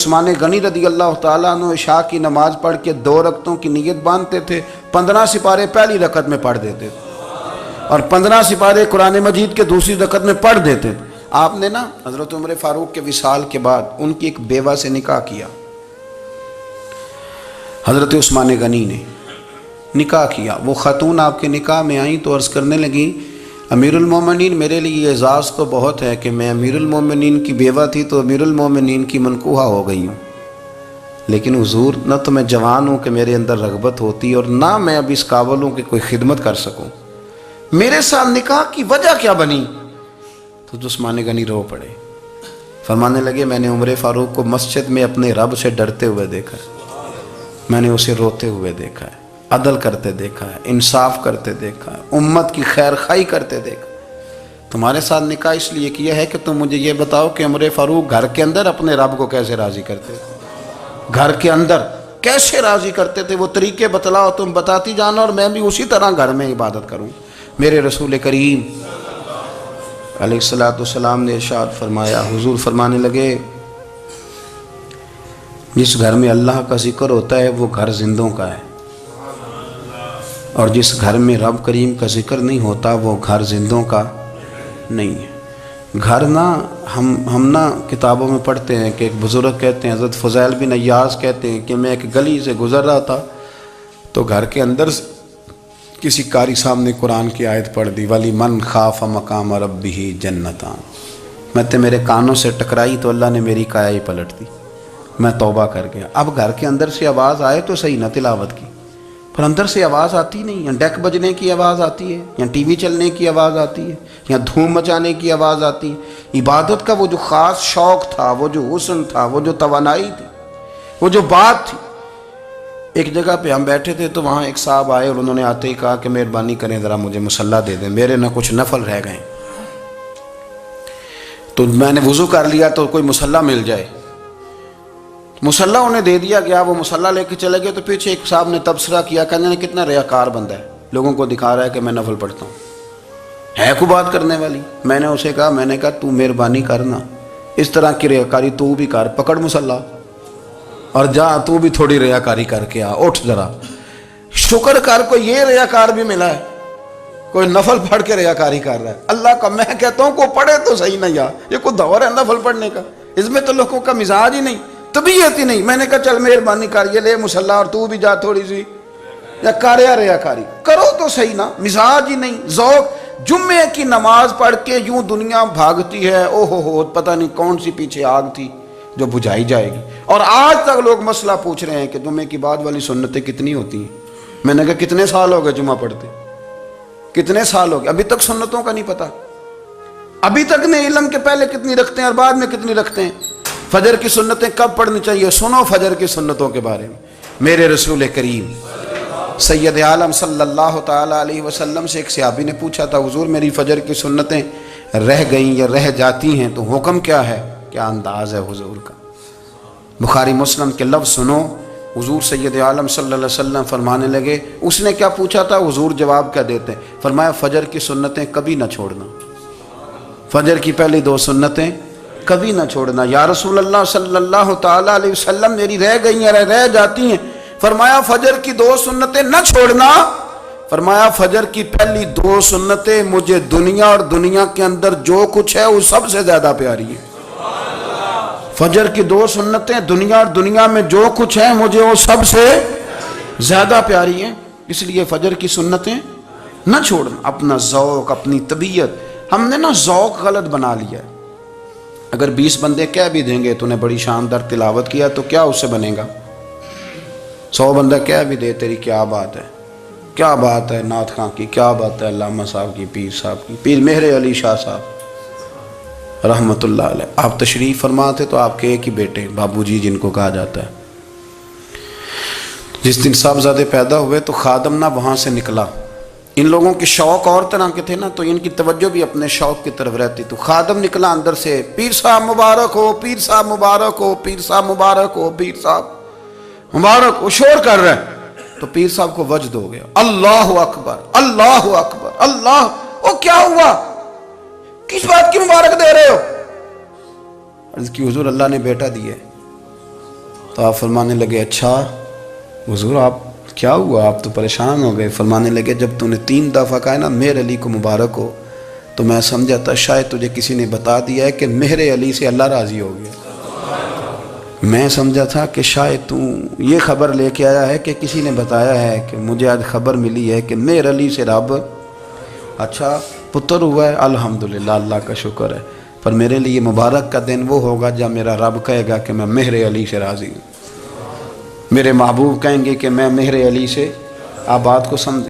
عثمان غنی رضی اللہ تعالیٰ عنہ عشاء کی نماز پڑھ کے 2 رکعتوں کی نیت باندھتے تھے، 15 سپارے پہلی رکعت میں پڑھ دیتے تھے اور 15 سپارے قرآن مجید کے دوسری رکعت میں پڑھ دیتے تھے۔ آپ نے نا حضرت عمر فاروق کے وصال کے بعد ان کی ایک بیوہ سے نکاح کیا، حضرت عثمان غنی نے نکاح کیا۔ وہ خاتون آپ کے نکاح میں آئیں تو عرض کرنے لگیں، امیر المومنین میرے لیے اعزاز تو بہت ہے کہ میں امیر المومنین کی بیوہ تھی تو امیر المومنین کی منکوحہ ہو گئی ہوں، لیکن حضور نہ تو میں جوان ہوں کہ میرے اندر رغبت ہوتی اور نہ میں اب اس قابل ہوں کہ کوئی خدمت کر سکوں، میرے ساتھ نکاح کی وجہ کیا بنی؟ تو عثمان غنی رو پڑے، فرمانے لگے میں نے عمر فاروق کو مسجد میں اپنے رب سے ڈرتے ہوئے دیکھا ہے، میں نے اسے روتے ہوئے دیکھا ہے، عدل کرتے دیکھا ہے، انصاف کرتے دیکھا ہے، امت کی خیر خواہی کرتے دیکھا۔ تمہارے ساتھ نکاح اس لیے کیا ہے کہ تم مجھے یہ بتاؤ کہ عمر فاروق گھر کے اندر اپنے رب کو کیسے راضی کرتے تھے، گھر کے اندر کیسے راضی کرتے تھے، وہ طریقے بتلاؤ، تم بتاتی جانا اور میں بھی اسی طرح گھر میں عبادت کروں۔ میرے رسول کریم علیہ السلام نے ارشاد فرمایا، حضور فرمانے لگے جس گھر میں اللہ کا ذکر ہوتا ہے وہ گھر زندوں کا ہے، اور جس گھر میں رب کریم کا ذکر نہیں ہوتا وہ گھر زندوں کا نہیں ہے۔ گھر نا ہم نا کتابوں میں پڑھتے ہیں کہ ایک بزرگ کہتے ہیں، حضرت فضیل بن عیاض کہتے ہیں کہ میں ایک گلی سے گزر رہا تھا تو گھر کے اندر سے کسی قاری سامنے قرآن کی آیت پڑھ دی، وَلِمَنْ خَافَ مَقَامَ رَبِّهِ جَنَّتَانِ، میں میرے کانوں سے ٹکرائی تو اللہ نے میری کایا ہی پلٹ دی، میں توبہ کر گیا۔ اب گھر کے اندر سے آواز آئے تو صحیح نہ تلاوت کی، پر اندر سے آواز آتی نہیں، یا ڈیک بجنے کی آواز آتی ہے، یا ٹی وی چلنے کی آواز آتی ہے، یا دھوم مچانے کی آواز آتی ہے۔ عبادت کا وہ جو خاص شوق تھا، وہ جو حسن تھا، وہ جو توانائی تھی، وہ جو بات تھی۔ ایک جگہ پہ ہم بیٹھے تھے تو وہاں ایک صاحب آئے اور انہوں نے آتے ہی کہا کہ مہربانی کریں ذرا مجھے مصلی دے دیں، میرے نہ کچھ نفل رہ گئے۔ تو میں نے وضو کر لیا تو کوئی مصلی مل جائے، مصلی انہیں دے دیا گیا، وہ مصلی لے کے چلے گئے تو پیچھے ایک صاحب نے تبصرہ کیا، کہنے نے کتنا ریاکار بندہ ہے، لوگوں کو دکھا رہا ہے کہ میں نفل پڑھتا ہوں، ہے کوئی بات کرنے والی؟ میں نے اسے کہا تو مہربانی کرنا، اس طرح کی ریاکاری تو بھی کر، پکڑ مصلی اور جا تو بھی تھوڑی ریاکاری کر کے آ، اٹھ ذرا شکر کر، کوئی یہ ریاکار بھی ملا ہے، کوئی نفل پڑھ کے ریاکاری کر رہا ہے۔ اللہ کا میں کہتا ہوں کو پڑھے تو صحیح نہیں، یہ کوئی دور ہے نفل پڑھنے کا؟ اس میں تو لوگوں کا مزاج ہی نہیں، طبیعت ہی نہیں۔ میں نے کہا چل مہربانی کر، یہ لے مصلی اور تو بھی جا تھوڑی سی یا کر یا ریاکاری کرو تو صحیح نا، مزاج ہی نہیں، ذوق۔ جمعے کی نماز پڑھ کے یوں دنیا بھاگتی ہے، او ہو پتہ نہیں کون سی پیچھے آگ تھی جو بجھائی جائے گی، اور آج تک لوگ مسئلہ پوچھ رہے ہیں کہ جمعے کی بعد والی سنتیں کتنی ہوتی ہیں۔ میں نے کہا کتنے سال ہو گئے جمعہ پڑھتے، کتنے سال ہو گئے، ابھی تک سنتوں کا نہیں پتہ، ابھی تک نے علم کے پہلے کتنی رکھتے ہیں اور بعد میں کتنی رکھتے ہیں۔ فجر کی سنتیں کب پڑھنی چاہیے، سنو فجر کی سنتوں کے بارے میں۔ میرے رسول کریم سید عالم صلی اللہ تعالیٰ علیہ وسلم سے ایک صحابی نے پوچھا تھا، حضور میری فجر کی سنتیں رہ گئیں یا رہ جاتی ہیں تو حکم کیا ہے؟ کیا انداز ہے حضور کا، بخاری مسلم کے لفظ سنو۔ حضور سید عالم صلی اللہ علیہ وسلم فرمانے لگے، اس نے کیا پوچھا تھا، حضور جواب کیا دیتے ہیں؟ فرمایا فجر کی سنتیں کبھی نہ چھوڑنا، فجر کی پہلی 2 سنتیں کبھی نہ چھوڑنا۔ یا رسول اللہ صلی اللہ تعالیٰ علیہ وسلم میری رہ گئی ہیں، رہ جاتی ہیں۔ فرمایا فجر کی 2 سنتیں نہ چھوڑنا، فرمایا فجر کی پہلی 2 سنتیں مجھے دنیا اور دنیا کے اندر جو کچھ ہے وہ سب سے زیادہ پیاری ہے۔ فجر کی 2 سنتیں دنیا اور دنیا میں جو کچھ ہے مجھے وہ سب سے زیادہ پیاری ہیں، اس لیے فجر کی سنتیں نہ چھوڑنا۔ اپنا ذوق، اپنی طبیعت، ہم نے نا ذوق غلط بنا لیا ہے۔ اگر 20 بندے کہہ بھی دیں گے تو نے بڑی شاندار تلاوت کیا تو کیا اس سے بنے گا؟ 100 بندہ کہہ بھی دے تیری کیا بات ہے، کیا بات ہے نعت خاں کی، کیا بات ہے علامہ صاحب کی، پیر صاحب کی، پیر مہر علی شاہ صاحب رحمت اللہ علیہ، آپ تشریف فرما تھے تو آپ کے ایک ہی بیٹے بابو جی جن کو کہا جاتا ہے، جس دن صاحبزادے پیدا ہوئے تو خادم نہ وہاں سے نکلا، ان لوگوں کے شوق اور طرح کے تھے نا تو ان کی توجہ بھی اپنے شوق کی طرف رہتی، تو خادم نکلا اندر سے، پیر صاحب مبارک ہو، پیر صاحب مبارک ہو، پیر صاحب مبارک ہو، پیر صاحب مبارک، وہ شور کر رہے ہیں، تو پیر صاحب کو وجد ہو گیا، اللہ اکبر اللہ اکبر اللہ، وہ کیا ہوا، کس بات کی مبارک دے رہے ہو؟ عرض کی حضور اللہ نے بیٹا دیا ہے۔ تو آپ فرمانے لگے اچھا حضور آپ کیا ہوا، آپ تو پریشان ہو گئے؟ فرمانے لگے جب تو نے 3 دفعہ کہا نا مہر علی کو مبارک ہو، تو میں سمجھا تھا شاید تجھے کسی نے بتا دیا ہے کہ مہر علی سے اللہ راضی ہو گیا۔ میں سمجھا تھا کہ شاید تو یہ خبر لے کے آیا ہے کہ کسی نے بتایا ہے کہ مجھے آج خبر ملی ہے کہ مہر علی سے رب اچھا پتر ہوا ہے، الحمدللہ اللہ کا شکر ہے، پر میرے لیے مبارک کا دن وہ ہوگا جب میرا رب کہے گا کہ میں مہر علی سے راضی ہوں، میرے محبوب کہیں گے کہ میں مہر علی سے۔ آپ بات کو سمجھ